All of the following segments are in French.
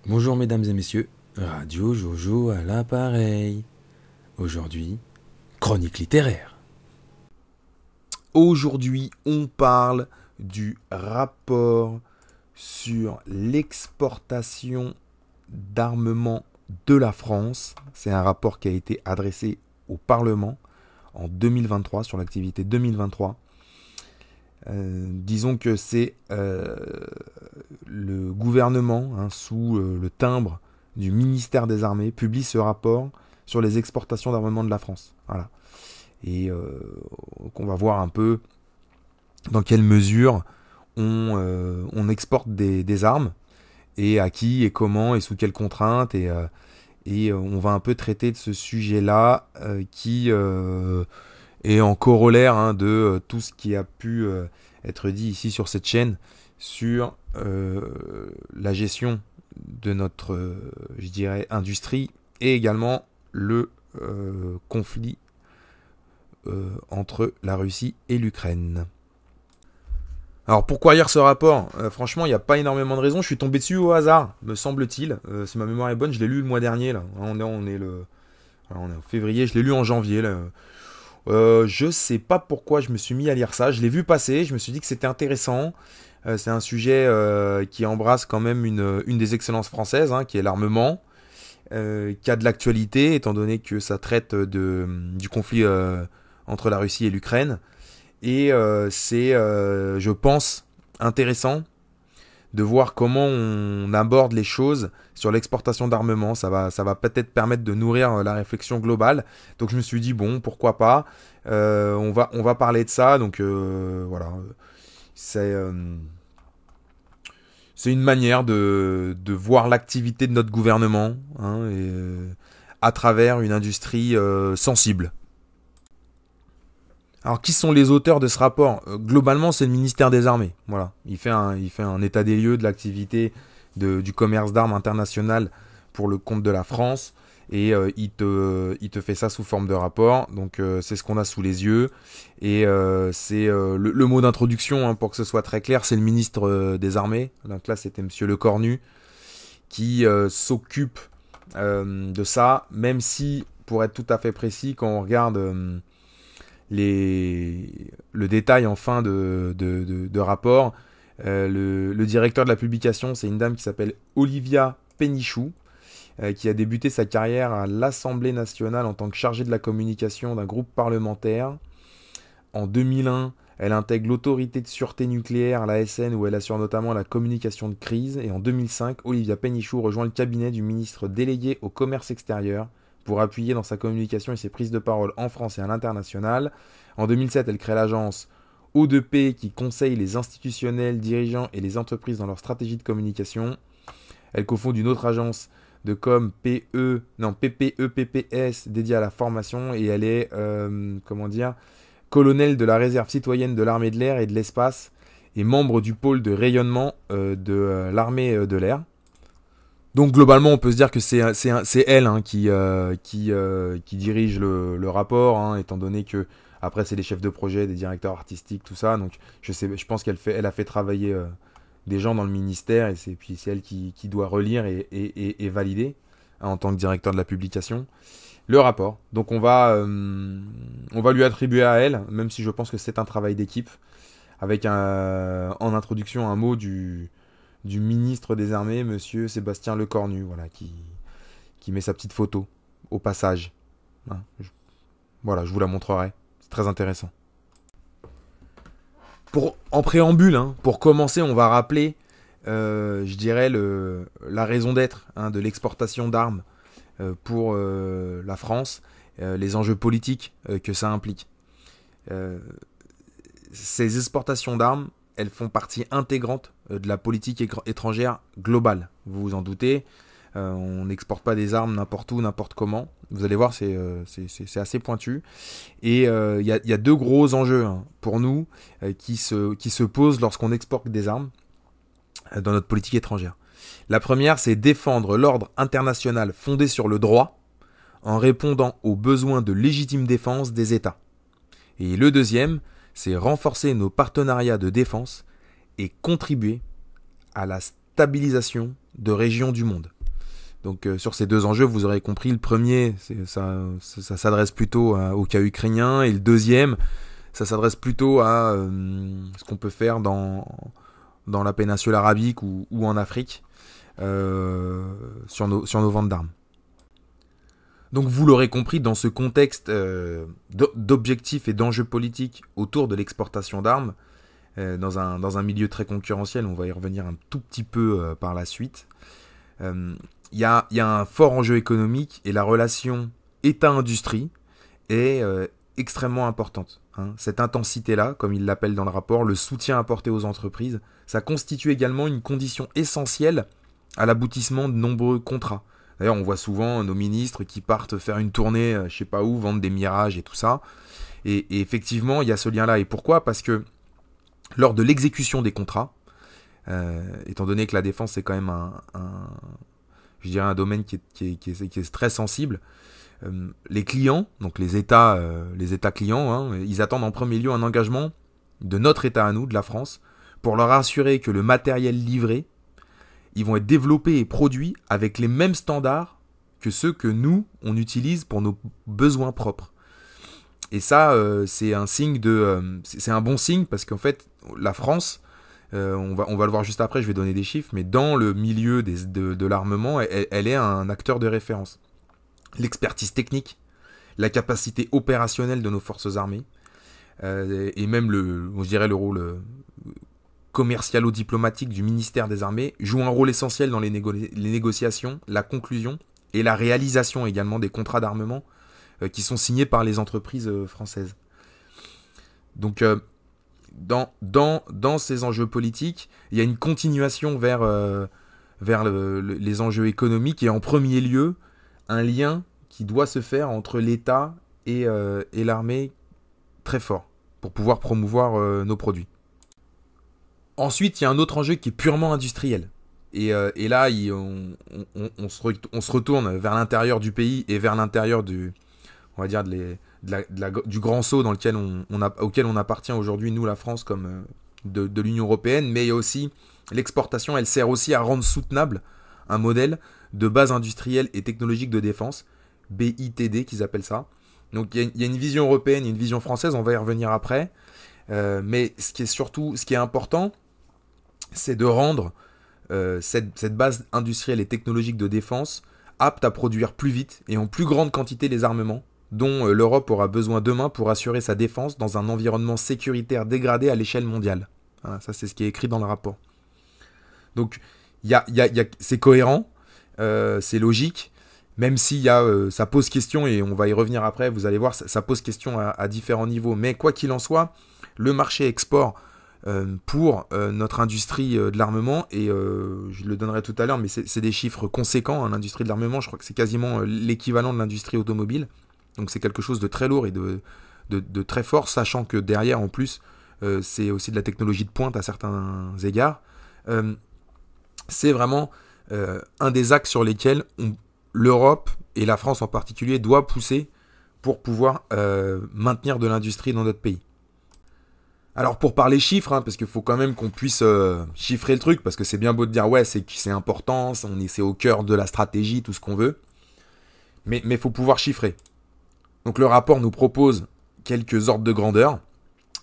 Bonjour mesdames et messieurs, Radio Jojo à l'appareil. Aujourd'hui, chronique littéraire. Aujourd'hui, on parle du rapport sur l'exportation d'armement de la France. C'est un rapport qui a été adressé au Parlement en 2023, sur l'activité 2023. Disons que c'est le gouvernement, sous le timbre du ministère des Armées, publie ce rapport sur les exportations d'armement de la France. Voilà. Et qu'on va voir un peu dans quelle mesure on exporte des armes, et à qui, et comment, et sous quelles contraintes, et on va un peu traiter de ce sujet-là qui est en corollaire de tout ce qui a pu être dit ici sur cette chaîne sur la gestion de notre, je dirais, industrie, et également le conflit entre la Russie et l'Ukraine. Alors pourquoi lire ce rapport ? Franchement, il n'y a pas énormément de raisons. Je suis tombé dessus au hasard, me semble-t-il. Si ma mémoire est bonne, je l'ai lu le mois dernier. Là. On est en février, je l'ai lu en janvier. Là. Je sais pas pourquoi je me suis mis à lire ça. Je l'ai vu passer, je me suis dit que c'était intéressant. C'est un sujet qui embrasse quand même une des excellences françaises, qui est l'armement, qui a de l'actualité, étant donné que ça traite du conflit entre la Russie et l'Ukraine. Et c'est, je pense, intéressant de voir comment on aborde les choses sur l'exportation d'armement. Ça va peut-être permettre de nourrir la réflexion globale. Donc je me suis dit, bon, pourquoi pas. On va parler de ça. Donc voilà. C'est une manière de voir l'activité de notre gouvernement à travers une industrie sensible. Alors, qui sont les auteurs de ce rapport ? Globalement, c'est le ministère des Armées. Voilà. Il fait un état des lieux de l'activité du commerce d'armes international pour le compte de la France. Et il te fait ça sous forme de rapport. Donc, c'est ce qu'on a sous les yeux. Et c'est le mot d'introduction, pour que ce soit très clair, c'est le ministre des Armées. Donc là, c'était Monsieur Lecornu qui s'occupe de ça. Même si, pour être tout à fait précis, quand on regarde le détail en fin de rapport, le directeur de la publication, c'est une dame qui s'appelle Olivia Pénichou, qui a débuté sa carrière à l'Assemblée nationale en tant que chargée de la communication d'un groupe parlementaire. En 2001, elle intègre l'autorité de sûreté nucléaire, l'ASN, où elle assure notamment la communication de crise. Et en 2005, Olivia Pénichou rejoint le cabinet du ministre délégué au commerce extérieur pour appuyer dans sa communication et ses prises de parole en France et à l'international. En 2007, elle crée l'agence O2P qui conseille les institutionnels, dirigeants et les entreprises dans leur stratégie de communication. Elle cofonde une autre agence de com PPEPPS dédiée à la formation, et elle est colonel de la réserve citoyenne de l'armée de l'air et de l'espace et membre du pôle de rayonnement de l'armée de l'air. Donc globalement, on peut se dire que c'est elle qui dirige le rapport, étant donné que après c'est les chefs de projet, des directeurs artistiques, tout ça. Donc je pense qu'elle a fait travailler des gens dans le ministère, et c'est elle qui doit relire et valider en tant que directeur de la publication le rapport. Donc on va lui attribuer à elle, même si je pense que c'est un travail d'équipe, avec en introduction un mot du ministre des Armées, Monsieur Sébastien Lecornu, voilà, qui met sa petite photo au passage. Voilà, je vous la montrerai. C'est très intéressant. En préambule, pour commencer, on va rappeler, je dirais, la raison d'être de l'exportation d'armes pour la France, les enjeux politiques que ça implique. Ces exportations d'armes, elles font partie intégrante de la politique étrangère globale. Vous vous en doutez, on n'exporte pas des armes n'importe où, n'importe comment. Vous allez voir, c'est assez pointu. Et il y a deux gros enjeux pour nous qui se posent lorsqu'on exporte des armes dans notre politique étrangère. La première, c'est défendre l'ordre international fondé sur le droit en répondant aux besoins de légitime défense des États. Et le deuxième, c'est renforcer nos partenariats de défense et contribuer à la stabilisation de régions du monde. Donc sur ces deux enjeux, vous aurez compris, le premier, ça s'adresse plutôt au cas ukrainien, et le deuxième, ça s'adresse plutôt à ce qu'on peut faire dans la péninsule arabique ou en Afrique sur nos ventes d'armes. Donc vous l'aurez compris, dans ce contexte d'objectifs et d'enjeux politiques autour de l'exportation d'armes, dans un milieu très concurrentiel, on va y revenir un tout petit peu par la suite, il y a un fort enjeu économique et la relation État-industrie est extrêmement importante. Cette intensité-là, comme il l'appelle dans le rapport, le soutien apporté aux entreprises, ça constitue également une condition essentielle à l'aboutissement de nombreux contrats. D'ailleurs, on voit souvent nos ministres qui partent faire une tournée, je sais pas où, vendre des mirages et tout ça. Et effectivement, il y a ce lien-là. Et pourquoi ? Parce que lors de l'exécution des contrats, étant donné que la défense c'est quand même je dirais un domaine qui est très sensible, les clients, donc les États clients, ils attendent en premier lieu un engagement de notre État à nous, de la France, pour leur assurer que le matériel livré, ils vont être développés et produits avec les mêmes standards que ceux que nous, on utilise pour nos besoins propres. Et ça, c'est un signe c'est un bon signe parce qu'en fait, la France, on va le voir juste après, je vais donner des chiffres, mais dans le milieu de l'armement, elle est un acteur de référence. L'expertise technique, la capacité opérationnelle de nos forces armées, et même je dirais le rôle commercialo-diplomatique du ministère des Armées joue un rôle essentiel dans les négociations, la conclusion et la réalisation également des contrats d'armement qui sont signés par les entreprises françaises. Donc dans ces enjeux politiques, il y a une continuation vers les enjeux économiques et en premier lieu un lien qui doit se faire entre l'État et l'armée très fort pour pouvoir promouvoir nos produits. Ensuite, il y a un autre enjeu qui est purement industriel. Et là, on se retourne vers l'intérieur du pays et vers l'intérieur du grand saut dans lequel auquel on appartient aujourd'hui, nous, la France, comme de l'Union européenne. Mais il y a aussi l'exportation, elle sert aussi à rendre soutenable un modèle de base industrielle et technologique de défense, BITD qu'ils appellent ça. Donc il y a une vision européenne et une vision française, on va y revenir après. Mais ce qui est important, c'est de rendre cette base industrielle et technologique de défense apte à produire plus vite et en plus grande quantité les armements dont l'Europe aura besoin demain pour assurer sa défense dans un environnement sécuritaire dégradé à l'échelle mondiale. Voilà, ça c'est ce qui est écrit dans le rapport. Donc c'est cohérent, c'est logique, même si ça pose question, et on va y revenir après, vous allez voir, ça pose question à différents niveaux. Mais quoi qu'il en soit, le marché export pour notre industrie de l'armement, et je le donnerai tout à l'heure, mais c'est des chiffres conséquents, l'industrie de l'armement, je crois que c'est quasiment l'équivalent de l'industrie automobile, donc c'est quelque chose de très lourd et de très fort, sachant que derrière en plus c'est aussi de la technologie de pointe à certains égards. C'est vraiment un des axes sur lesquels l'Europe, et la France en particulier, doit pousser pour pouvoir maintenir de l'industrie dans notre pays. Alors pour parler chiffres, parce qu'il faut quand même qu'on puisse chiffrer le truc, parce que c'est bien beau de dire ouais c'est important, c'est au cœur de la stratégie, tout ce qu'on veut, mais il faut pouvoir chiffrer. Donc le rapport nous propose quelques ordres de grandeur.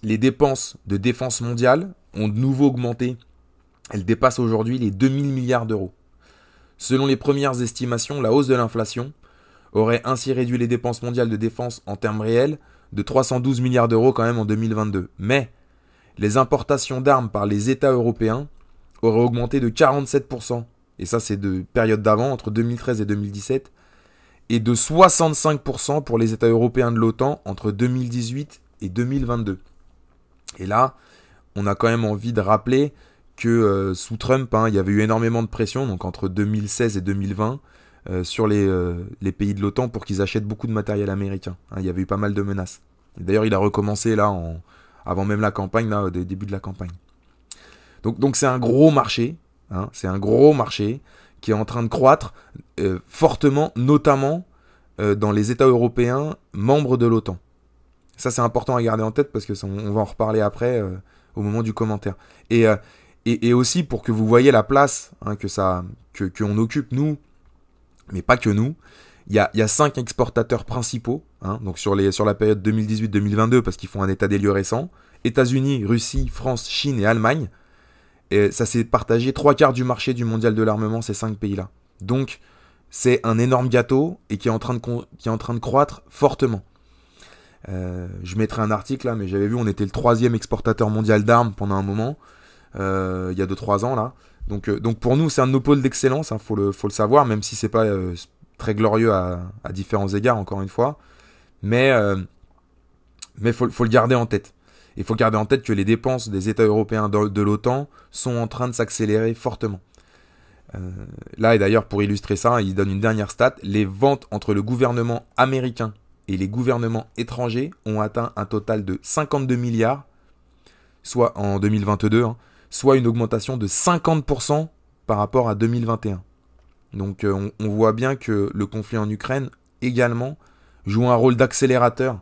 Les dépenses de défense mondiale ont de nouveau augmenté. Elles dépassent aujourd'hui les 2000 milliards d'euros. Selon les premières estimations, la hausse de l'inflation aurait ainsi réduit les dépenses mondiales de défense en termes réels de 312 milliards d'euros quand même en 2022. Mais les importations d'armes par les États européens auraient augmenté de 47%. Et ça c'est de période d'avant, entre 2013 et 2017. Et de 65% pour les États européens de l'OTAN entre 2018 et 2022. Et là, on a quand même envie de rappeler que sous Trump, il y avait eu énormément de pression, donc entre 2016 et 2020, sur les pays de l'OTAN pour qu'ils achètent beaucoup de matériel américain. Il y avait eu pas mal de menaces. Et d'ailleurs, il a recommencé là, avant même la campagne, là, au début de la campagne. Donc c'est un gros marché, c'est un gros marché qui est en train de croître fortement, notamment dans les États européens membres de l'OTAN. Ça, c'est important à garder en tête parce que on va en reparler après au moment du commentaire. Et aussi pour que vous voyez la place qu'on occupe, nous, mais pas que nous. Il y a 5 exportateurs principaux, hein, donc sur la période 2018-2022, parce qu'ils font un état des lieux récent. États-Unis, Russie, France, Chine et Allemagne. Et ça s'est partagé 3/4 du marché du mondial de l'armement, ces 5 pays-là. Donc, c'est un énorme gâteau et qui est en train de croître fortement. Je mettrai un article là, mais j'avais vu, on était le 3e exportateur mondial d'armes pendant un moment, il y a 2-3 ans là. Donc pour nous, c'est un de nos pôles d'excellence, hein, faut le savoir, même si c'est pas très glorieux à différents égards, encore une fois. Mais faut le garder en tête. Il faut garder en tête que les dépenses des États européens de l'OTAN sont en train de s'accélérer fortement. Là, et d'ailleurs, pour illustrer ça, il donne une dernière stat. Les ventes entre le gouvernement américain et les gouvernements étrangers ont atteint un total de 52 milliards, soit en 2022, hein, soit une augmentation de 50% par rapport à 2021. Donc on voit bien que le conflit en Ukraine également joue un rôle d'accélérateur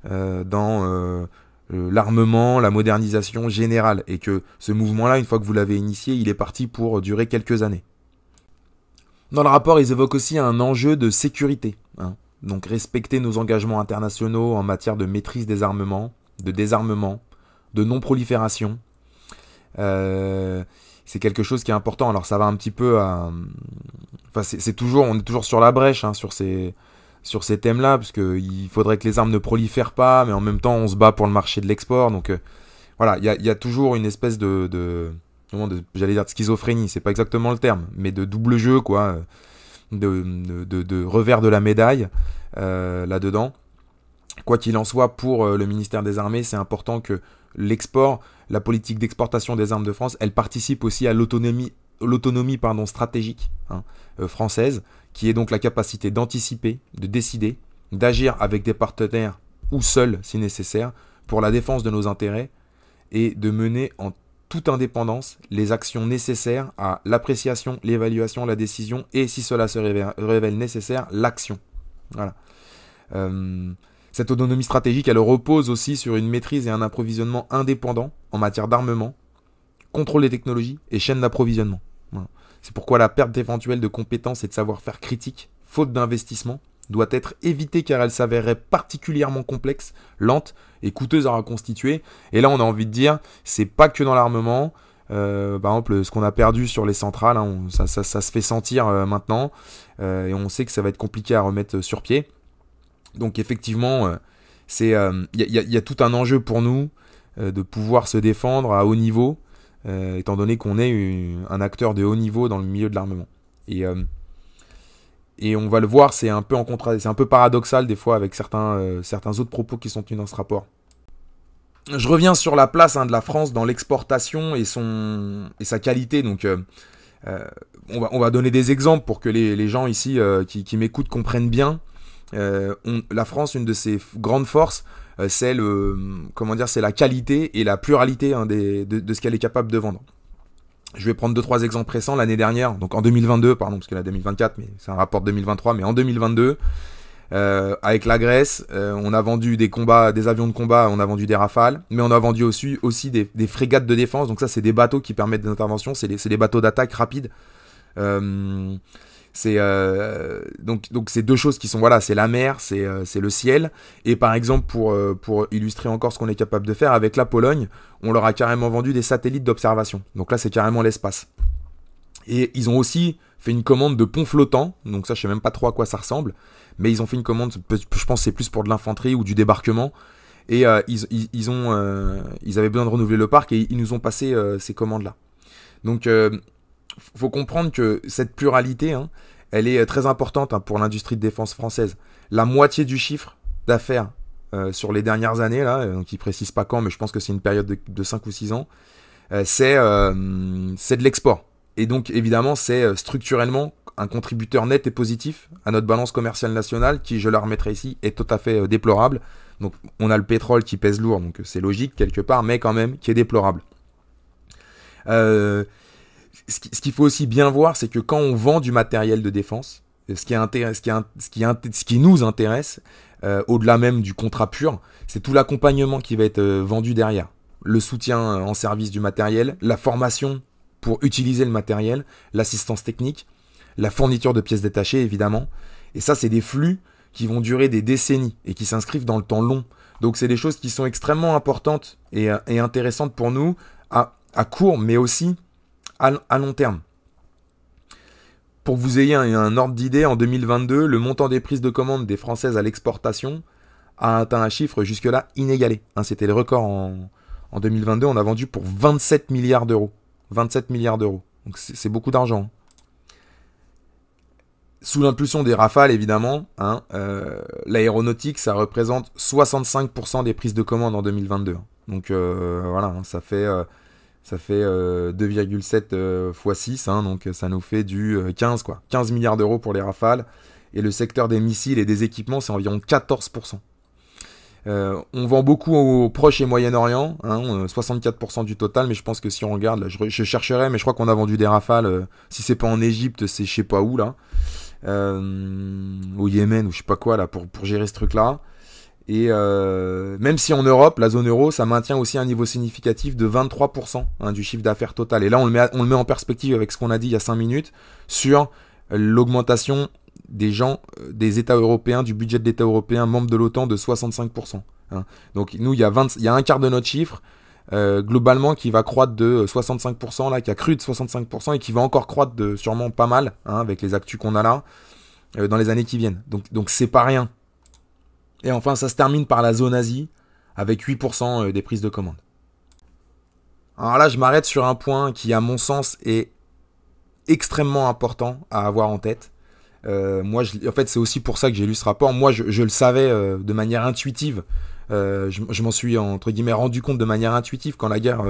dans l'armement, la modernisation générale, et que ce mouvement-là, une fois que vous l'avez initié, il est parti pour durer quelques années. Dans le rapport, ils évoquent aussi un enjeu de sécurité, hein. Donc respecter nos engagements internationaux en matière de maîtrise des armements, de désarmement, de non-prolifération. C'est quelque chose qui est important. Alors ça va un petit peu à... Enfin, on est toujours sur la brèche, hein, sur ces thèmes-là, parce qu'il faudrait que les armes ne prolifèrent pas, mais en même temps on se bat pour le marché de l'export. Donc voilà, il y a toujours une espèce j'allais dire de schizophrénie, c'est pas exactement le terme, mais de double jeu, quoi, de revers de la médaille là-dedans. Quoi qu'il en soit, pour le ministère des Armées, c'est important que l'export, la politique d'exportation des armes de France, elle participe aussi à l'autonomie stratégique, hein, française, qui est donc la capacité d'anticiper, de décider, d'agir avec des partenaires ou seuls si nécessaire pour la défense de nos intérêts et de mener en toute indépendance les actions nécessaires à l'appréciation, l'évaluation, la décision et, si cela se révèle nécessaire, l'action. Voilà. Cette autonomie stratégique, elle repose aussi sur une maîtrise et un approvisionnement indépendant en matière d'armement, contrôle des technologies et chaîne d'approvisionnement. Voilà. C'est pourquoi la perte éventuelle de compétences et de savoir-faire critiques, faute d'investissement, doit être évitée car elle s'avérerait particulièrement complexe, lente et coûteuse à reconstituer. Et là, on a envie de dire, c'est pas que dans l'armement. Par exemple, ce qu'on a perdu sur les centrales, hein, ça se fait sentir maintenant, et on sait que ça va être compliqué à remettre sur pied. Donc effectivement, il y a tout un enjeu pour nous de pouvoir se défendre à haut niveau, étant donné qu'on est un acteur de haut niveau dans le milieu de l'armement. Et on va le voir, c'est un peu paradoxal des fois avec certains autres propos qui sont tenus dans ce rapport. Je reviens sur la place, hein, de la France dans l'exportation et sa qualité. Donc on va donner des exemples pour que les gens ici qui m'écoutent comprennent bien. La France, une de ses grandes forces, c'est la qualité et la pluralité, hein, de ce qu'elle est capable de vendre. Je vais prendre 2-3 exemples récents. L'année dernière, donc en 2022, pardon, parce que là 2024, mais c'est un rapport de 2023, mais en 2022, avec la Grèce, on a vendu des avions de combat, on a vendu des Rafales, mais on a vendu aussi des frégates de défense. Donc ça, c'est des bateaux qui permettent des interventions, c'est des bateaux d'attaque rapides. Donc c'est deux choses qui sont, voilà, c'est la mer, c'est le ciel. Et par exemple, pour illustrer encore ce qu'on est capable de faire avec la Pologne, on leur a carrément vendu des satellites d'observation. Donc là, c'est carrément l'espace. Et ils ont aussi fait une commande de ponts flottants. Donc ça, je sais même pas trop à quoi ça ressemble, mais ils ont fait une commande, je pense que c'est plus pour de l'infanterie ou du débarquement. Et ils avaient besoin de renouveler le parc et ils nous ont passé ces commandes-là. Donc faut comprendre que cette pluralité, hein, elle est très importante, hein, pour l'industrie de défense française. La moitié du chiffre d'affaires sur les dernières années, là, donc ils précisent pas quand, mais je pense que c'est une période de 5 ou 6 ans, c'est de l'export. Et donc évidemment, c'est structurellement un contributeur net et positif à notre balance commerciale nationale, qui, je la remettrai ici, est tout à fait déplorable. Donc on a le pétrole qui pèse lourd, donc c'est logique quelque part, mais quand même qui est déplorable. Ce qu'il faut aussi bien voir, c'est que quand on vend du matériel de défense, ce qui nous intéresse, au-delà même du contrat pur, c'est tout l'accompagnement qui va être vendu derrière. Le soutien en service du matériel, la formation pour utiliser le matériel, l'assistance technique, la fourniture de pièces détachées, évidemment. Et ça, c'est des flux qui vont durer des décennies et qui s'inscrivent dans le temps long. Donc, c'est des choses qui sont extrêmement importantes et intéressantes pour nous à court, mais aussi à long terme. Pour que vous ayez un ordre d'idée, en 2022, le montant des prises de commande des Françaises à l'exportation a atteint un chiffre jusque-là inégalé. C'était le record en 2022. On a vendu pour 27 milliards d'euros. 27 milliards d'euros. Donc c'est beaucoup d'argent. Sous l'impulsion des Rafales, évidemment, l'aéronautique, ça représente 65% des prises de commande en 2022. Donc voilà, ça fait 2,7 fois 6, donc ça nous fait du 15, quoi. 15 milliards d'euros pour les Rafales. Et le secteur des missiles et des équipements, c'est environ 14%. On vend beaucoup au Proche et Moyen-Orient, 64% du total, mais je pense que si on regarde, là, je chercherai, mais je crois qu'on a vendu des Rafales, si c'est pas en Égypte, c'est je sais pas où, là, au Yémen, ou je sais pas quoi, là, pour gérer ce truc-là. Et même si en Europe, la zone euro, ça maintient aussi un niveau significatif de 23% du chiffre d'affaires total. Et là, on le met en perspective avec ce qu'on a dit il y a 5 minutes sur l'augmentation des États européens, du budget de l'État européen, membre de l'OTAN, de 65%. Donc nous, il y a un quart de notre chiffre, globalement, qui va croître de 65%, là, qui a cru de 65%, et qui va encore croître de sûrement pas mal, avec les actus qu'on a là, dans les années qui viennent. Donc c'est pas rien. Et enfin, ça se termine par la zone Asie, avec 8% des prises de commande. Alors là, je m'arrête sur un point qui, à mon sens, est extrêmement important à avoir en tête. En fait, c'est aussi pour ça que j'ai lu ce rapport. Moi, je le savais de manière intuitive. Je m'en suis, entre guillemets, rendu compte de manière intuitive quand la guerre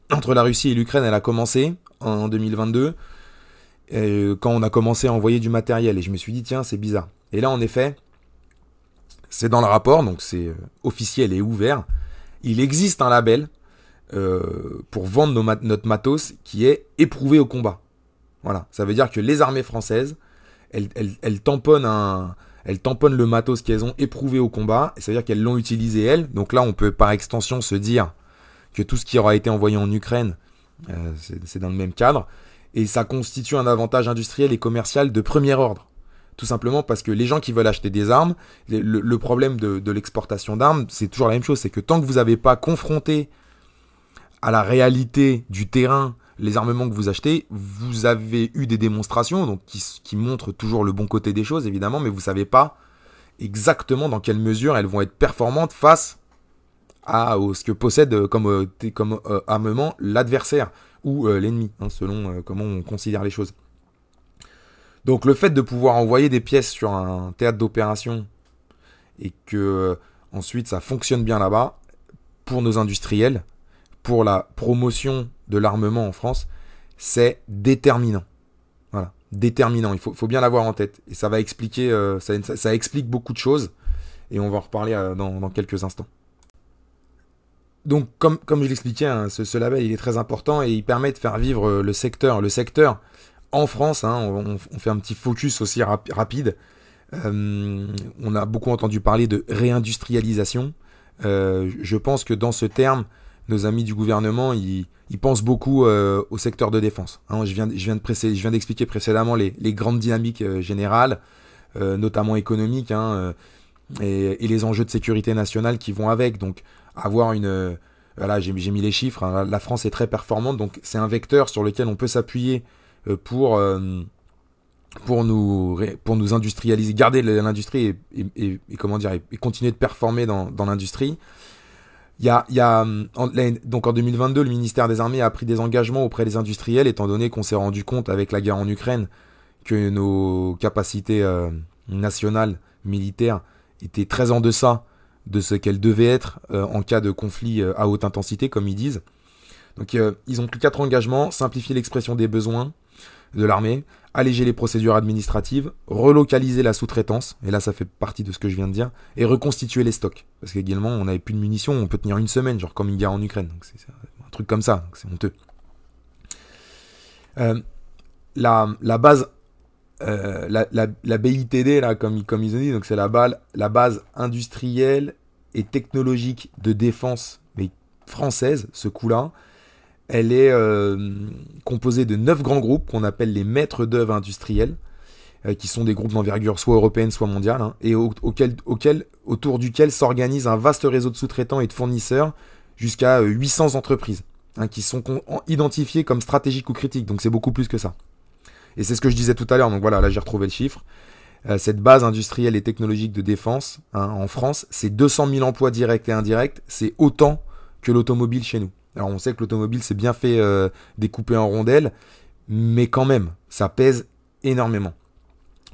entre la Russie et l'Ukraine, elle a commencé en 2022. Quand on a commencé à envoyer du matériel. Et je me suis dit, tiens, c'est bizarre. Et là, en effet, c'est dans le rapport, donc c'est officiel et ouvert. Il existe un label pour vendre notre matos qui est éprouvé au combat. Voilà, ça veut dire que les armées françaises, elles tamponnent le matos qu'elles ont éprouvé au combat, et ça veut dire qu'elles l'ont utilisé elles. Donc là, on peut par extension se dire que tout ce qui aura été envoyé en Ukraine, c'est dans le même cadre, et ça constitue un avantage industriel et commercial de premier ordre. Tout simplement parce que les gens qui veulent acheter des armes, le problème de l'exportation d'armes, c'est toujours la même chose, c'est que tant que vous n'avez pas confronté à la réalité du terrain les armements que vous achetez, vous avez eu des démonstrations donc qui montrent toujours le bon côté des choses, évidemment, mais vous ne savez pas exactement dans quelle mesure elles vont être performantes face à ce que possède comme armement l'adversaire ou l'ennemi, selon comment on considère les choses. Donc le fait de pouvoir envoyer des pièces sur un théâtre d'opération et que ensuite ça fonctionne bien là-bas, pour nos industriels, pour la promotion de l'armement en France, c'est déterminant. Voilà, déterminant. Il faut bien l'avoir en tête. Et ça va expliquer, ça explique beaucoup de choses. Et on va en reparler dans quelques instants. Donc comme je l'expliquais, ce label il est très important et il permet de faire vivre le secteur. Le secteur en France, on fait un petit focus aussi rapide. On a beaucoup entendu parler de réindustrialisation. Je pense que dans ce terme, nos amis du gouvernement, ils pensent beaucoup au secteur de défense. Je viens d'expliquer précédemment les grandes dynamiques générales, notamment économiques, et les enjeux de sécurité nationale qui vont avec. Donc, avoir voilà, j'ai mis les chiffres. La France est très performante, donc c'est un vecteur sur lequel on peut s'appuyer pour nous industrialiser, garder l'industrie et continuer de performer dans l'industrie. Donc en 2022, le ministère des Armées a pris des engagements auprès des industriels, étant donné qu'on s'est rendu compte avec la guerre en Ukraine que nos capacités nationales militaires étaient très en deçà de ce qu'elles devaient être en cas de conflit à haute intensité, comme ils disent. Donc ils ont pris 4 engagements: simplifier l'expression des besoins de l'armée, alléger les procédures administratives, relocaliser la sous-traitance, et là ça fait partie de ce que je viens de dire, et reconstituer les stocks. Parce qu'également on n'avait plus de munitions, on peut tenir une semaine, genre comme une guerre en Ukraine. Donc c'est un truc comme ça, donc c'est honteux. La base, la BITD, là, comme ils ont dit, donc c'est la base industrielle et technologique de défense, mais française, ce coup-là, Elle est composée de 9 grands groupes qu'on appelle les maîtres d'œuvre industriels, qui sont des groupes d'envergure soit européenne, soit mondiale, hein, et autour duquel s'organise un vaste réseau de sous-traitants et de fournisseurs, jusqu'à 800 entreprises, hein, qui sont identifiées comme stratégiques ou critiques, donc c'est beaucoup plus que ça. Et c'est ce que je disais tout à l'heure, donc voilà, là j'ai retrouvé le chiffre. Cette base industrielle et technologique de défense, hein, en France, c'est 200 000 emplois directs et indirects, c'est autant que l'automobile chez nous. Alors on sait que l'automobile c'est bien fait découper en rondelles, mais quand même, ça pèse énormément.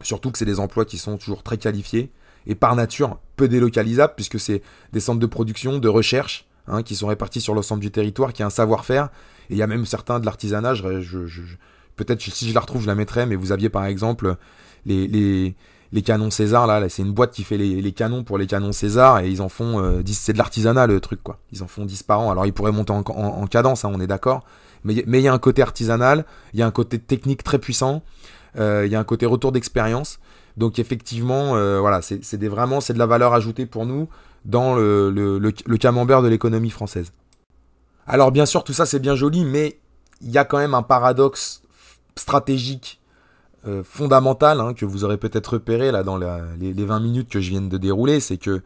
Surtout que c'est des emplois qui sont toujours très qualifiés et par nature peu délocalisables, puisque c'est des centres de production, de recherche, hein, qui sont répartis sur l'ensemble du territoire, qui a un savoir-faire. Et il y a même certains de l'artisanat, peut-être si je la retrouve, je la mettrai, mais vous aviez par exemple les canons César, là c'est une boîte qui fait les canons pour les canons César, et ils en font 10, c'est de l'artisanat le truc, quoi. Ils en font 10 par an. Alors ils pourraient monter en cadence, hein, on est d'accord, mais il y a un côté artisanal, il y a un côté technique très puissant, il y a un côté retour d'expérience. Donc effectivement, voilà, c'est de la valeur ajoutée pour nous dans le camembert de l'économie française. Alors bien sûr, tout ça c'est bien joli, mais il y a quand même un paradoxe stratégique fondamental, hein, que vous aurez peut-être repéré là dans les 20 minutes que je viens de dérouler, c'est que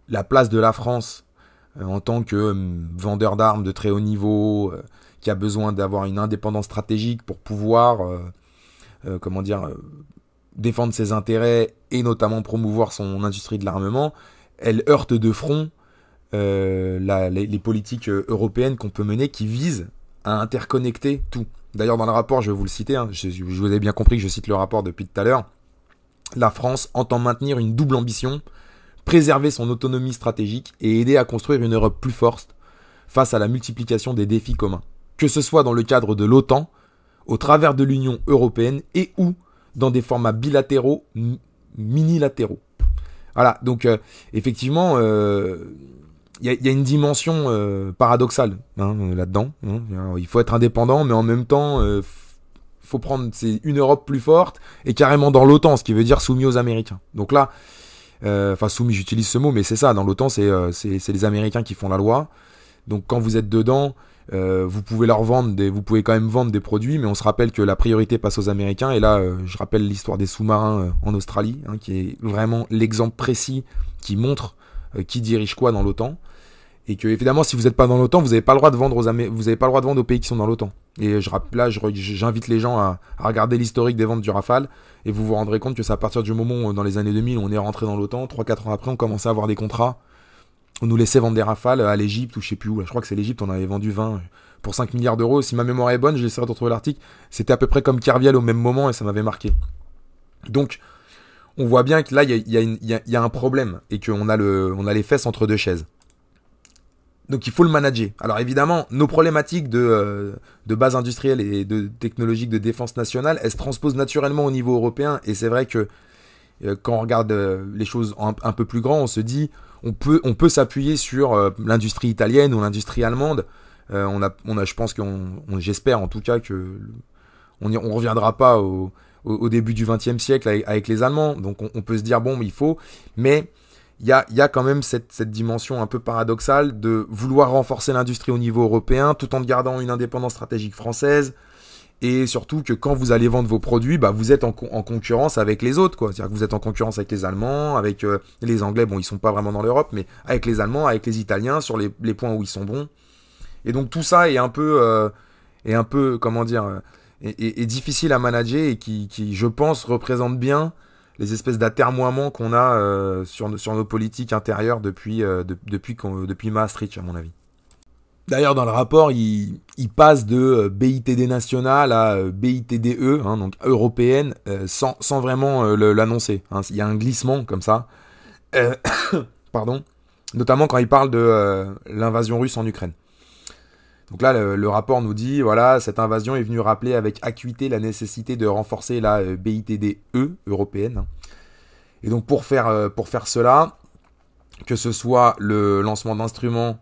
la place de la France en tant que vendeur d'armes de très haut niveau, qui a besoin d'avoir une indépendance stratégique pour pouvoir défendre ses intérêts et notamment promouvoir son industrie de l'armement, elle heurte de front les politiques européennes qu'on peut mener, qui visent à interconnecter tout. D'ailleurs, dans le rapport, je vais vous le citer, hein, je vous ai bien compris que je cite le rapport depuis tout à l'heure. La France entend maintenir une double ambition, préserver son autonomie stratégique et aider à construire une Europe plus forte face à la multiplication des défis communs, que ce soit dans le cadre de l'OTAN, au travers de l'Union européenne et ou dans des formats bilatéraux, minilatéraux. Voilà, donc effectivement, il y a une dimension paradoxale, hein, là-dedans. Hein. Il faut être indépendant, mais en même temps, faut prendre une Europe plus forte et carrément dans l'OTAN, ce qui veut dire soumis aux Américains. Donc là, soumis, j'utilise ce mot, mais c'est ça. Dans l'OTAN, c'est les Américains qui font la loi. Donc quand vous êtes dedans, vous pouvez vous pouvez quand même vendre des produits, mais on se rappelle que la priorité passe aux Américains. Et là, je rappelle l'histoire des sous-marins en Australie, hein, qui est vraiment l'exemple précis qui montre qui dirige quoi dans l'OTAN. Et que évidemment, si vous n'êtes pas dans l'OTAN, vous n'avez pas le droit de vendre aux pays qui sont dans l'OTAN. Et j'invite les gens à regarder l'historique des ventes du Rafale, et vous vous rendrez compte que c'est à partir du moment où, dans les années 2000, on est rentré dans l'OTAN, 3-4 ans après, on commençait à avoir des contrats. On nous laissait vendre des Rafales à l'Égypte ou je sais plus où. Je crois que c'est l'Égypte, on avait vendu 20 pour 5 milliards d'euros. Si ma mémoire est bonne, j'essaierai de retrouver l'article. C'était à peu près comme Kerviel au même moment et ça m'avait marqué. Donc, on voit bien que là, il y a un problème et qu'on a les fesses entre deux chaises. Donc il faut le manager. Alors évidemment, nos problématiques de base industrielle et de technologique de défense nationale, elles se transposent naturellement au niveau européen. Et c'est vrai que quand on regarde les choses un peu plus grand, on se dit, on peut s'appuyer sur l'industrie italienne ou l'industrie allemande. Je pense j'espère en tout cas que on reviendra pas au début du XXe siècle avec les Allemands. Donc on peut se dire bon, il faut, mais il y a quand même cette dimension un peu paradoxale de vouloir renforcer l'industrie au niveau européen tout en gardant une indépendance stratégique française, et surtout que quand vous allez vendre vos produits, bah vous êtes en concurrence avec les autres, quoi. C'est-à-dire que vous êtes en concurrence avec les Allemands, avec les Anglais, bon ils sont pas vraiment dans l'Europe, mais avec les Allemands, avec les Italiens sur les points où ils sont bons. Et donc tout ça est un peu comment dire, est difficile à manager et qui je pense représente bien les espèces d'atermoiements qu'on a sur nos politiques intérieures depuis Maastricht, à mon avis. D'ailleurs, dans le rapport, il passe de BITD nationale à BITDE, hein, donc européenne, sans vraiment l'annoncer. Hein. Il y a un glissement comme ça. Pardon. Notamment quand il parle de l'invasion russe en Ukraine. Donc là, le rapport nous dit, voilà, cette invasion est venue rappeler avec acuité la nécessité de renforcer la BITDE européenne. Et donc pour faire cela, que ce soit le lancement d'instruments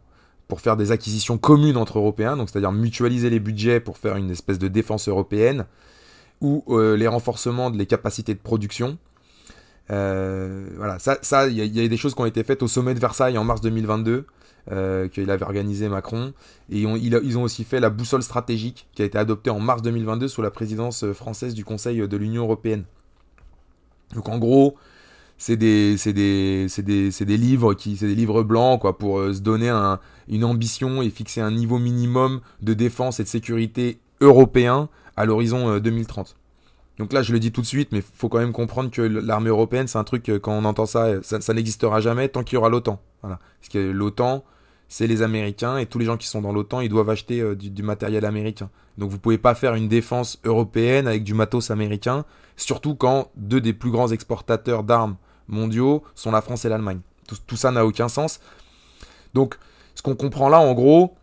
pour faire des acquisitions communes entre Européens, donc c'est-à-dire mutualiser les budgets pour faire une espèce de défense européenne, ou les renforcements des capacités de production, Voilà, y a des choses qui ont été faites au sommet de Versailles en mars 2022, qu'il avait organisé Macron. Et ils ont aussi fait la boussole stratégique qui a été adoptée en mars 2022 sous la présidence française du Conseil de l'Union européenne. Donc en gros, c'est des livres blancs quoi, pour se donner une ambition et fixer un niveau minimum de défense et de sécurité européen à l'horizon 2030. Donc là, je le dis tout de suite, mais il faut quand même comprendre que l'armée européenne, c'est un truc, quand on entend ça n'existera jamais tant qu'il y aura l'OTAN. Voilà. Parce que l'OTAN, c'est les Américains, et tous les gens qui sont dans l'OTAN, ils doivent acheter du matériel américain. Donc vous pouvez pas faire une défense européenne avec du matos américain, surtout quand deux des plus grands exportateurs d'armes mondiaux sont la France et l'Allemagne. Tout ça n'a aucun sens. Donc, ce qu'on comprend là, en gros,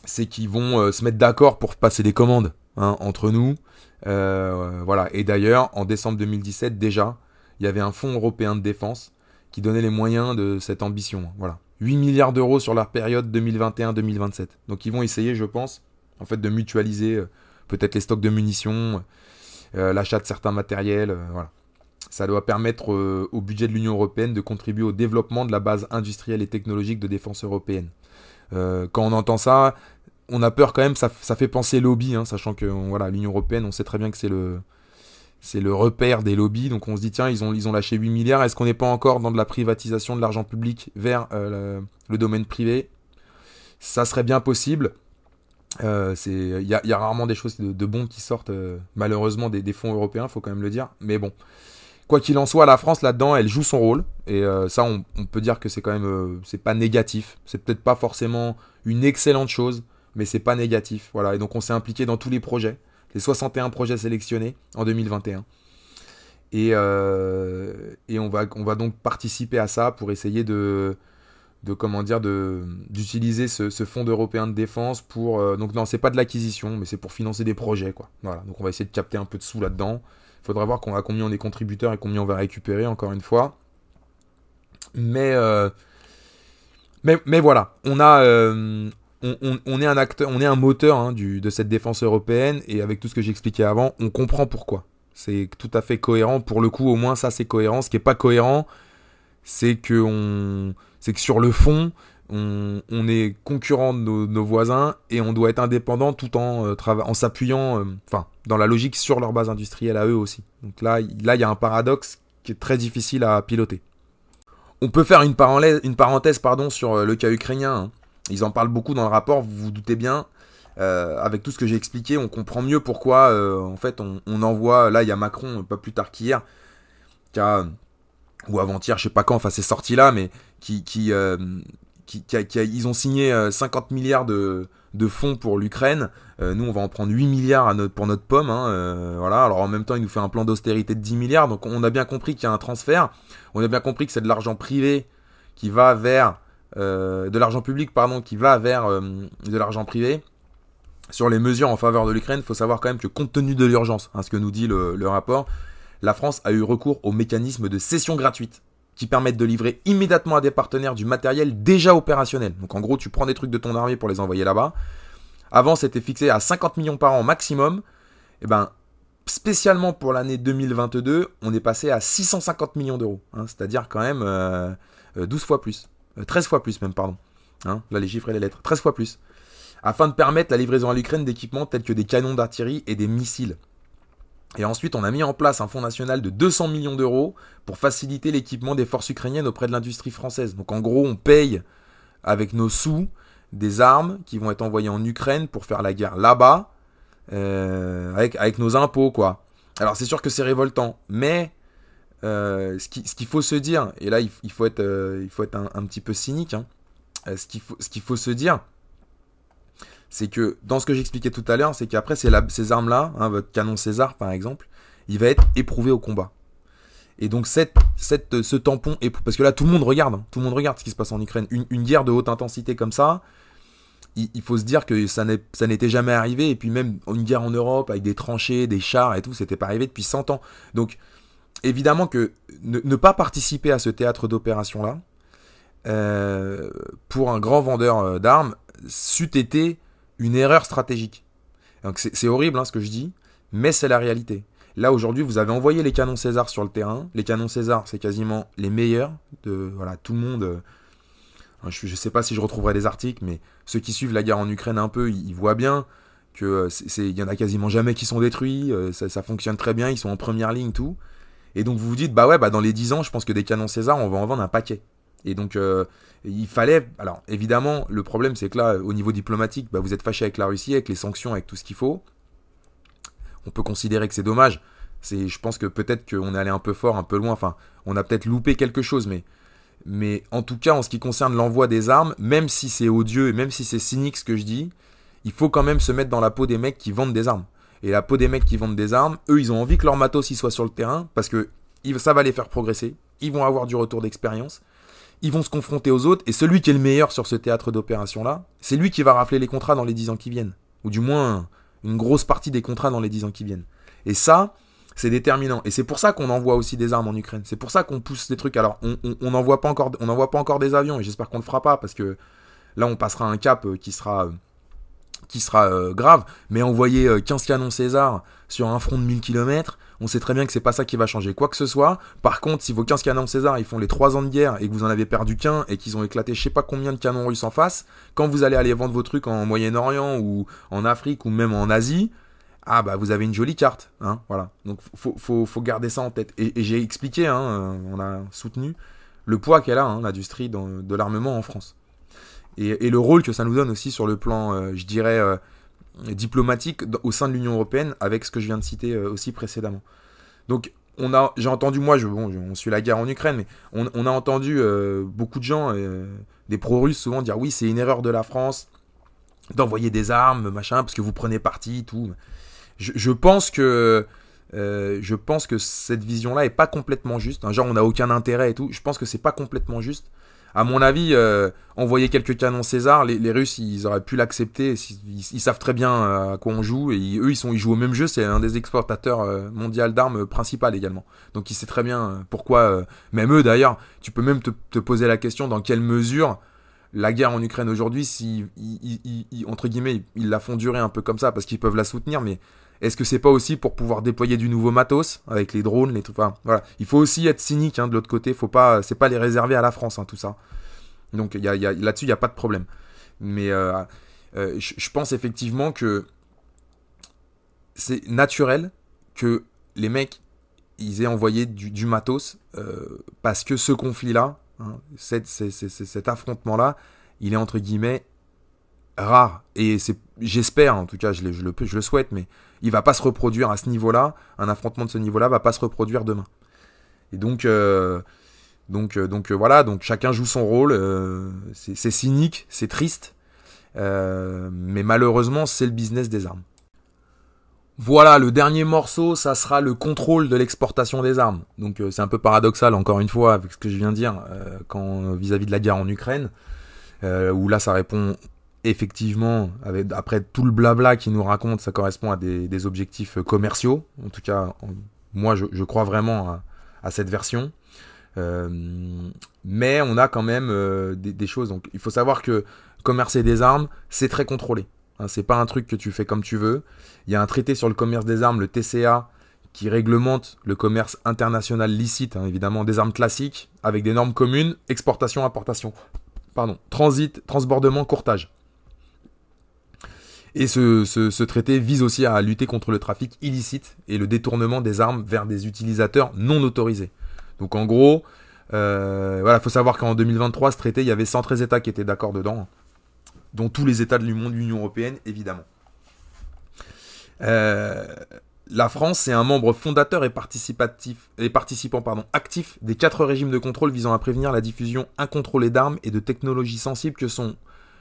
c'est qu'ils vont se mettre d'accord pour passer des commandes entre nous. Voilà. Et d'ailleurs, en décembre 2017, déjà, il y avait un fonds européen de défense qui donnait les moyens de cette ambition. Voilà. 8 milliards d'euros sur la période 2021-2027. Donc ils vont essayer, je pense, en fait, de mutualiser peut-être les stocks de munitions, l'achat de certains matériels. Voilà. Ça doit permettre au budget de l'Union européenne de contribuer au développement de la base industrielle et technologique de défense européenne. Quand on entend ça, on a peur quand même, ça fait penser lobby, sachant que voilà, l'Union européenne, on sait très bien que c'est le repère des lobbies, donc on se dit tiens, ils ont lâché 8 milliards, est-ce qu'on n'est pas encore dans de la privatisation de l'argent public vers le domaine privé? Ça serait bien possible. Il y a rarement des choses de bon qui sortent, malheureusement, des fonds européens, faut quand même le dire, mais bon. Quoi qu'il en soit, la France là-dedans, elle joue son rôle, et ça, on peut dire que c'est quand même, c'est pas négatif, c'est peut-être pas forcément une excellente chose, mais c'est pas négatif, voilà, et donc on s'est impliqué dans tous les projets, les 61 projets sélectionnés en 2021, et on va donc participer à ça pour essayer d'utiliser ce fonds européen de défense pour, donc non, c'est pas de l'acquisition, mais c'est pour financer des projets, quoi, voilà, donc on va essayer de capter un peu de sous là-dedans. Il faudra voir combien on est contributeurs et combien on va récupérer, encore une fois. Mais voilà, on est un acteur, on est un moteur de cette défense européenne, et avec tout ce que j'ai expliqué avant, on comprend pourquoi. C'est tout à fait cohérent. Pour le coup, au moins ça c'est cohérent. Ce qui est pas cohérent, c'est que sur le fond, on est concurrent de nos voisins, et on doit être indépendant tout en s'appuyant, dans la logique, sur leur base industrielle à eux aussi. Donc là, il y a un paradoxe qui est très difficile à piloter. On peut faire une parenthèse sur le cas ukrainien. Ils en parlent beaucoup dans le rapport, vous vous doutez bien. Avec tout ce que j'ai expliqué, on comprend mieux pourquoi en fait on envoie. Là, il y a Macron, pas plus tard qu'hier, ou avant-hier, je sais pas quand, enfin c'est sorti là, mais ils ont signé 50 milliards de fonds pour l'Ukraine. Nous, on va en prendre 8 milliards pour notre pomme. Voilà. Alors en même temps, il nous fait un plan d'austérité de 10 milliards. Donc on a bien compris qu'il y a un transfert. On a bien compris que c'est de l'argent privé qui va vers... de l'argent public, pardon, qui va vers de l'argent privé. Sur les mesures en faveur de l'Ukraine, il faut savoir quand même que compte tenu de l'urgence, ce que nous dit le rapport, la France a eu recours au mécanisme de cession gratuite, qui permettent de livrer immédiatement à des partenaires du matériel déjà opérationnel. Donc en gros, tu prends des trucs de ton armée pour les envoyer là-bas. Avant, c'était fixé à 50 millions par an maximum. Et ben, spécialement pour l'année 2022, on est passé à 650 millions d'euros. C'est-à-dire quand même 12 fois plus. 13 fois plus même, pardon. Là, les chiffres et les lettres. 13 fois plus. Afin de permettre la livraison à l'Ukraine d'équipements tels que des canons d'artillerie et des missiles. Et ensuite, on a mis en place un fonds national de 200 millions d'euros pour faciliter l'équipement des forces ukrainiennes auprès de l'industrie française. Donc en gros, on paye avec nos sous des armes qui vont être envoyées en Ukraine pour faire la guerre là-bas, avec nos impôts, quoi. Alors c'est sûr que c'est révoltant, mais ce qu'il faut se dire, et là il faut être un petit peu cynique, ce qu'il faut se dire, c'est que dans ce que j'expliquais tout à l'heure, c'est qu'après ces armes-là, votre canon César par exemple, il va être éprouvé au combat. Et donc ce tampon, parce que là tout le monde regarde ce qui se passe en Ukraine. Une guerre de haute intensité comme ça, il faut se dire que ça n'était jamais arrivé. Et puis même une guerre en Europe avec des tranchées, des chars et tout, c'était pas arrivé depuis 100 ans. Donc évidemment que ne pas participer à ce théâtre d'opération-là, pour un grand vendeur d'armes, c'eût été une erreur stratégique. Donc c'est horrible ce que je dis, mais c'est la réalité. Là, aujourd'hui, vous avez envoyé les canons César sur le terrain. Les canons César, c'est quasiment les meilleurs. Voilà, tout le monde... je ne sais pas si je retrouverai des articles, mais ceux qui suivent la guerre en Ukraine un peu, ils voient bien que il y en a quasiment jamais qui sont détruits. Ça fonctionne très bien, ils sont en première ligne, tout. Et donc vous vous dites, bah ouais, dans les 10 ans, je pense que des canons César, on va en vendre un paquet. Et donc, il fallait... Alors, évidemment, le problème, c'est que là, au niveau diplomatique, vous êtes fâché avec la Russie, avec les sanctions, avec tout ce qu'il faut. On peut considérer que c'est dommage. Je pense que peut-être qu'on est allé un peu fort, un peu loin. Enfin, on a peut-être loupé quelque chose, mais en tout cas, en ce qui concerne l'envoi des armes, même si c'est odieux et même si c'est cynique ce que je dis, il faut quand même se mettre dans la peau des mecs qui vendent des armes. Et la peau des mecs qui vendent des armes, eux, ils ont envie que leur matos y soit sur le terrain parce que ça va les faire progresser. Ils vont avoir du retour d'expérience. Ils vont se confronter aux autres. Et celui qui est le meilleur sur ce théâtre d'opération-là, c'est lui qui va rafler les contrats dans les 10 ans qui viennent. Ou du moins, une grosse partie des contrats dans les 10 ans qui viennent. Et ça, c'est déterminant. Et c'est pour ça qu'on envoie aussi des armes en Ukraine. C'est pour ça qu'on pousse des trucs. Alors, on n'envoie pas encore des avions. Et j'espère qu'on le fera pas parce que là, on passera un cap qui sera grave, mais envoyer 15 canons César sur un front de 1000 km, on sait très bien que c'est pas ça qui va changer quoi que ce soit. Par contre, si vos 15 canons César ils font les 3 ans de guerre et que vous en avez perdu qu'un et qu'ils ont éclaté je sais pas combien de canons russes en face, quand vous allez aller vendre vos trucs en Moyen-Orient ou en Afrique ou même en Asie, vous avez une jolie carte, hein, voilà. Donc faut garder ça en tête. Et j'ai expliqué, on a soutenu le poids qu'elle a, l'industrie de l'armement en France. Et le rôle que ça nous donne aussi sur le plan, je dirais, diplomatique au sein de l'Union Européenne, avec ce que je viens de citer aussi précédemment. Donc, j'ai entendu, moi, on suit la guerre en Ukraine, mais on a entendu beaucoup de gens, des pro-russes souvent dire oui, c'est une erreur de la France d'envoyer des armes, machin, parce que vous prenez parti, tout. Je pense que cette vision-là est pas complètement juste. Genre, on n'a aucun intérêt et tout. Je pense que c'est pas complètement juste. À mon avis, envoyer quelques canons César, les Russes, ils auraient pu l'accepter. Ils savent très bien à quoi on joue. Et eux, ils jouent au même jeu. C'est un des exportateurs mondiaux d'armes principal également. Donc, ils savent très bien pourquoi. Même eux, d'ailleurs, tu peux même te poser la question dans quelle mesure la guerre en Ukraine aujourd'hui, si entre guillemets, ils la font durer un peu comme ça parce qu'ils peuvent la soutenir, mais est-ce que c'est pas aussi pour pouvoir déployer du nouveau matos avec les drones, les trucs, enfin, voilà. Il faut aussi être cynique de l'autre côté. C'est pas les réserver à la France, tout ça. Donc là-dessus, il y a pas de problème. Mais je pense effectivement que c'est naturel que les mecs ils aient envoyé du matos parce que ce conflit-là, cet affrontement-là, il est entre guillemets rare. Et j'espère, en tout cas, je le souhaite, mais il va pas se reproduire à ce niveau-là. Un affrontement de ce niveau-là va pas se reproduire demain. Et donc voilà, donc chacun joue son rôle. C'est cynique, c'est triste, mais malheureusement, c'est le business des armes. Voilà, le dernier morceau, ça sera le contrôle de l'exportation des armes. Donc c'est un peu paradoxal, encore une fois, avec ce que je viens de dire, vis-à-vis de la guerre en Ukraine, où là, ça répond effectivement, après tout le blabla qu'il nous raconte, ça correspond à des objectifs commerciaux. En tout cas, moi, je crois vraiment à cette version. Mais on a quand même des choses. Donc, il faut savoir que commercer des armes, c'est très contrôlé. C'est pas un truc que tu fais comme tu veux. Il y a un traité sur le commerce des armes, le TCA, qui réglemente le commerce international licite, évidemment, des armes classiques, avec des normes communes, exportation, importation, transit, transbordement, courtage. Et ce traité vise aussi à lutter contre le trafic illicite et le détournement des armes vers des utilisateurs non autorisés. Donc en gros, faut savoir qu'en 2023, ce traité, il y avait 113 États qui étaient d'accord dedans, dont tous les États du monde, l'Union Européenne, évidemment. La France est un membre fondateur et participant actif des 4 régimes de contrôle visant à prévenir la diffusion incontrôlée d'armes et de technologies sensibles que sont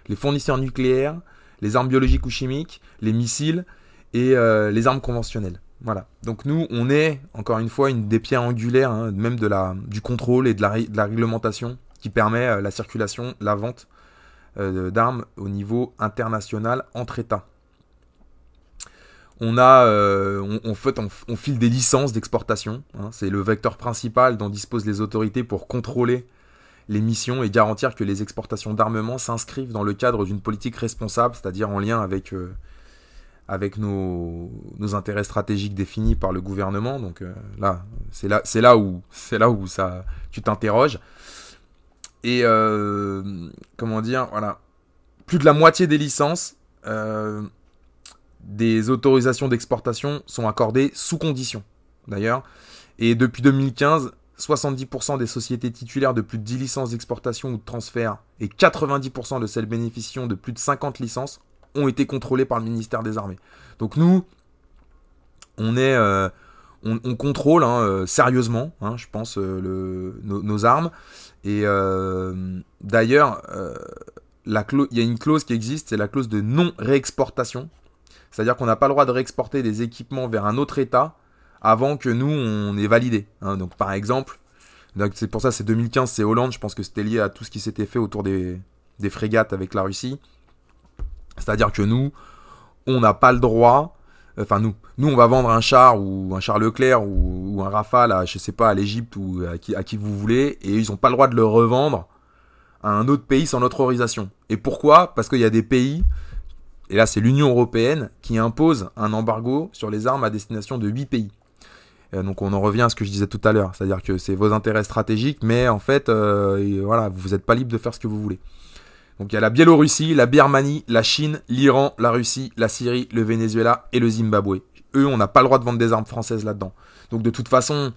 les fournisseurs nucléaires, les armes biologiques ou chimiques, les missiles et les armes conventionnelles. Voilà. Donc nous, on est, encore une fois, une des pierres angulaires, même du contrôle et de la réglementation qui permet la circulation, la vente d'armes au niveau international entre États. On file des licences d'exportation. C'est le vecteur principal dont disposent les autorités pour contrôler les missions et garantir que les exportations d'armement s'inscrivent dans le cadre d'une politique responsable, c'est-à-dire en lien avec avec nos intérêts stratégiques définis par le gouvernement. Donc là, c'est là où ça, tu t'interroges. Et comment dire, voilà, plus de la moitié des licences, des autorisations d'exportation sont accordées sous condition, d'ailleurs. Et depuis 2015, 70% des sociétés titulaires de plus de 10 licences d'exportation ou de transfert et 90% de celles bénéficiant de plus de 50 licences ont été contrôlées par le ministère des Armées. Donc nous, on contrôle sérieusement, je pense, nos armes. Et d'ailleurs, il y a une clause qui existe, c'est la clause de non-réexportation. C'est-à-dire qu'on n'a pas le droit de réexporter des équipements vers un autre État avant que nous, on ait validé. Donc par exemple, c'est pour ça c'est 2015, c'est Hollande, je pense que c'était lié à tout ce qui s'était fait autour des frégates avec la Russie. C'est-à-dire que nous, on n'a pas le droit, enfin nous on va vendre un char ou un char Leclerc ou un Rafale à, je sais pas, à l'Égypte ou à qui vous voulez, et ils n'ont pas le droit de le revendre à un autre pays sans notre autorisation. Et pourquoi ? Parce qu'il y a des pays, et là c'est l'Union Européenne, qui impose un embargo sur les armes à destination de 8 pays. Donc on en revient à ce que je disais tout à l'heure, c'est-à-dire que c'est vos intérêts stratégiques, mais en fait, voilà, vous n'êtes pas libre de faire ce que vous voulez. Donc il y a la Biélorussie, la Birmanie, la Chine, l'Iran, la Russie, la Syrie, le Venezuela et le Zimbabwe. Eux, on n'a pas le droit de vendre des armes françaises là-dedans. Donc de toute façon,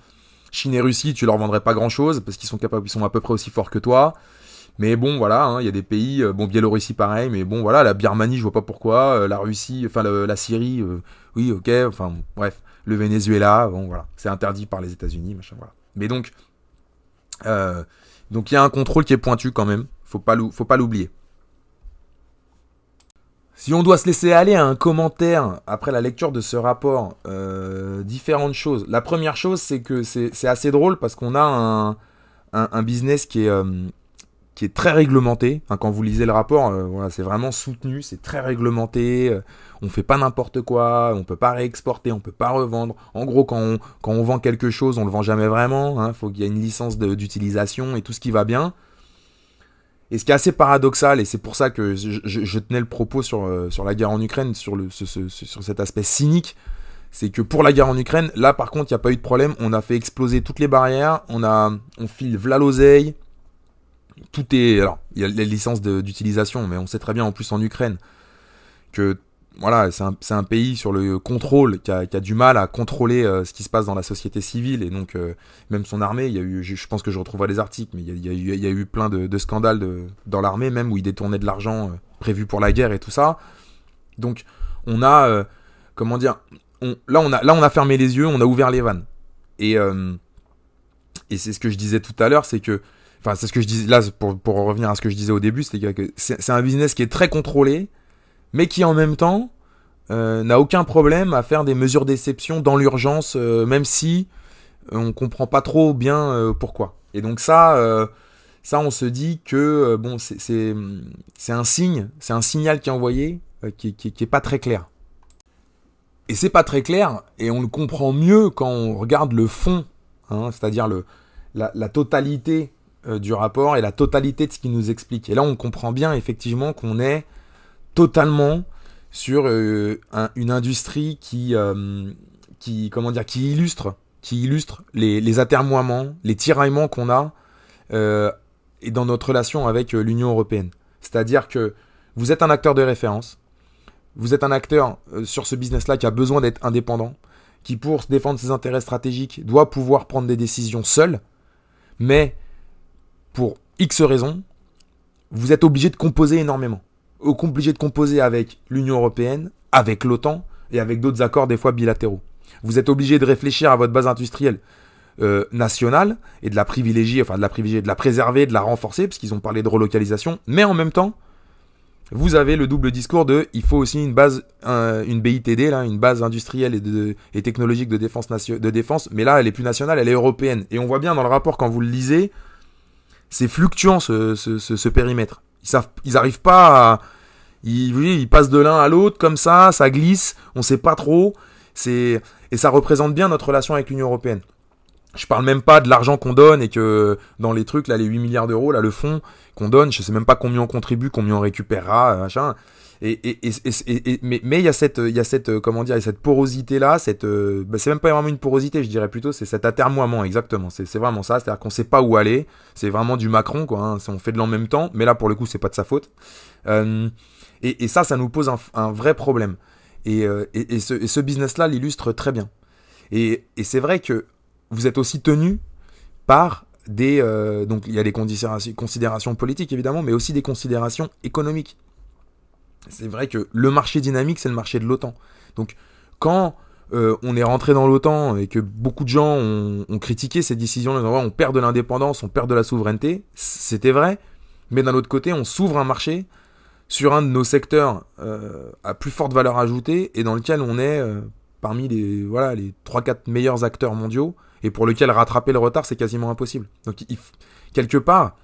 Chine et Russie, tu leur vendrais pas grand-chose, parce qu'ils sont à peu près aussi forts que toi. Mais bon, voilà, il y a des pays, Biélorussie pareil, mais bon, voilà, la Birmanie, je vois pas pourquoi, la Russie, enfin la Syrie, oui, ok, enfin bref, le Venezuela, bon voilà, c'est interdit par les États-Unis, machin, voilà. Mais donc il y a un contrôle qui est pointu quand même, faut pas l'oublier. Si on doit se laisser aller à un commentaire après la lecture de ce rapport, différentes choses. La première chose, c'est que c'est assez drôle parce qu'on a un business qui est très réglementé. Quand vous lisez le rapport, voilà, c'est vraiment soutenu, c'est très réglementé. On fait pas n'importe quoi, on peut pas réexporter, on peut pas revendre. En gros, quand on vend quelque chose, on le vend jamais vraiment. Faut qu'il y ait une licence d'utilisation et tout ce qui va bien. Et ce qui est assez paradoxal, et c'est pour ça que je tenais le propos sur la guerre en Ukraine, sur cet aspect cynique, c'est que pour la guerre en Ukraine, là par contre, il n'y a pas eu de problème. On a fait exploser toutes les barrières, on file v'là l'oseille. Tout est... Alors, il y a les licences d'utilisation, mais on sait très bien en plus en Ukraine que voilà, c'est un pays sur le contrôle qui a du mal à contrôler ce qui se passe dans la société civile, et donc même son armée, il y a eu, je pense que je retrouverai les articles, mais il y a eu plein de scandales dans l'armée, même où ils détournaient de l'argent prévu pour la guerre et tout ça. Donc on a, comment dire, là on a fermé les yeux, on a ouvert les vannes. Et c'est ce que je disais tout à l'heure, c'est que, enfin c'est ce que je disais là, pour revenir à ce que je disais au début, c'est que c'est un business qui est très contrôlé, mais qui en même temps n'a aucun problème à faire des mesures d'exception dans l'urgence, même si on comprend pas trop bien pourquoi. Et donc ça on se dit que bon, c'est un signe, c'est un signal qui est envoyé, qui est pas très clair. Et c'est pas très clair, et on le comprend mieux quand on regarde le fond, c'est-à-dire la totalité du rapport et la totalité de ce qu'il nous explique. Et là, on comprend bien effectivement qu'on est totalement sur une industrie qui illustre les atermoiements, les tiraillements qu'on a et dans notre relation avec l'Union européenne. C'est-à-dire que vous êtes un acteur de référence, vous êtes un acteur sur ce business-là qui a besoin d'être indépendant, qui pour défendre ses intérêts stratégiques doit pouvoir prendre des décisions seul, mais pour X raisons, vous êtes obligé de composer énormément. Obligé de composer avec l'Union européenne, avec l'OTAN et avec d'autres accords des fois bilatéraux. Vous êtes obligé de réfléchir à votre base industrielle nationale et de la privilégier, de la préserver, de la renforcer, parce qu'ils ont parlé de relocalisation, mais en même temps, vous avez le double discours de il faut aussi une base, une BITD, là, une base industrielle et technologique de défense, mais là elle est plus nationale, elle est européenne. Et on voit bien dans le rapport quand vous le lisez, c'est fluctuant ce périmètre. Ils arrivent pas à... Ils passent de l'un à l'autre comme ça glisse, on sait pas trop. Et ça représente bien notre relation avec l'Union européenne. Je parle même pas de l'argent qu'on donne et que dans les trucs, là, les 8 milliards d'euros, là, le fonds qu'on donne, je sais même pas combien on contribue, combien on récupérera, machin. Mais il y a cette, comment dire, cette porosité là, c'est même pas vraiment une porosité, je dirais plutôt, c'est cet atermoiement, exactement. C'est vraiment ça, c'est-à-dire qu'on sait pas où aller. C'est vraiment du Macron, quoi. Hein, on fait de l'en même temps, mais là pour le coup c'est pas de sa faute. Ça nous pose un vrai problème. Ce business-là l'illustre très bien. Et c'est vrai que vous êtes aussi tenu par donc il y a des considérations politiques évidemment, mais aussi des considérations économiques. C'est vrai que le marché dynamique, c'est le marché de l'OTAN. Donc quand on est rentré dans l'OTAN et que beaucoup de gens ont critiqué ces décisions, on perd de l'indépendance, on perd de la souveraineté, c'était vrai, mais d'un autre côté, on s'ouvre un marché sur un de nos secteurs à plus forte valeur ajoutée et dans lequel on est parmi les 3-4 meilleurs acteurs mondiaux et pour lequel rattraper le retard, c'est quasiment impossible. Donc quelque part,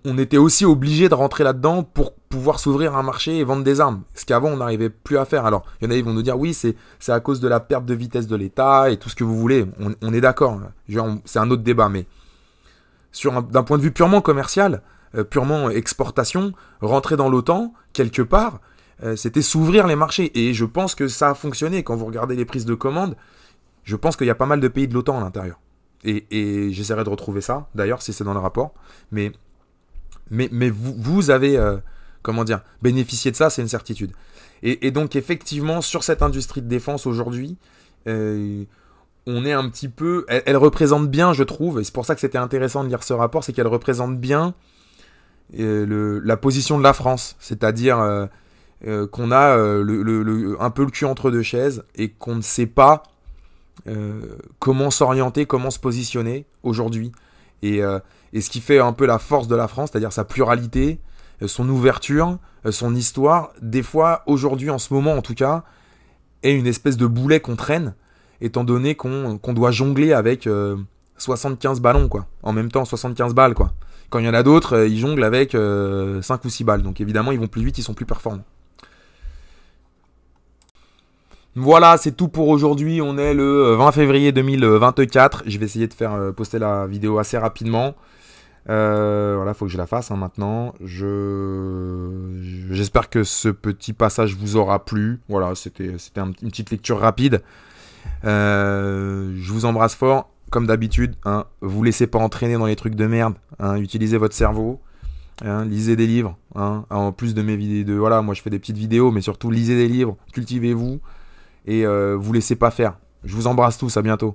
on était aussi obligé de rentrer là-dedans pour pouvoir s'ouvrir un marché et vendre des armes. Ce qu'avant, on n'arrivait plus à faire. Alors, il y en a qui vont nous dire, oui, c'est à cause de la perte de vitesse de l'État et tout ce que vous voulez. On est d'accord. C'est un autre débat. Mais d'un point de vue purement commercial, purement exportation, rentrer dans l'OTAN, quelque part, c'était s'ouvrir les marchés. Et je pense que ça a fonctionné. Quand vous regardez les prises de commandes, je pense qu'il y a pas mal de pays de l'OTAN à l'intérieur. Et j'essaierai de retrouver ça, d'ailleurs, si c'est dans le rapport. Mais vous avez, bénéficié de ça, c'est une certitude. Et donc, effectivement, sur cette industrie de défense aujourd'hui, on est un petit peu... Elle représente bien, je trouve, et c'est pour ça que c'était intéressant de lire ce rapport, c'est qu'elle représente bien la position de la France. C'est-à-dire qu'on a un peu le cul entre deux chaises et qu'on ne sait pas comment s'orienter, comment se positionner aujourd'hui. Et ce qui fait un peu la force de la France, c'est-à-dire sa pluralité, son ouverture, son histoire, des fois, aujourd'hui, en ce moment en tout cas, est une espèce de boulet qu'on traîne, étant donné qu'on doit jongler avec 75 ballons, quoi. En même temps, 75 balles, quoi. Quand il y en a d'autres, ils jonglent avec 5 ou 6 balles. Donc évidemment, ils vont plus vite, ils sont plus performants. Voilà, c'est tout pour aujourd'hui. On est le 20 février 2024. Je vais essayer de faire poster la vidéo assez rapidement. Voilà, faut que je la fasse maintenant. J'espère que ce petit passage vous aura plu. Voilà, c'était une petite lecture rapide. Je vous embrasse fort. Comme d'habitude, hein, vous laissez pas entraîner dans les trucs de merde. Hein, utilisez votre cerveau. Hein, lisez des livres. Hein, en plus de mes vidéos, voilà, moi je fais des petites vidéos, mais surtout lisez des livres. Cultivez-vous et vous laissez pas faire. Je vous embrasse tous. À bientôt.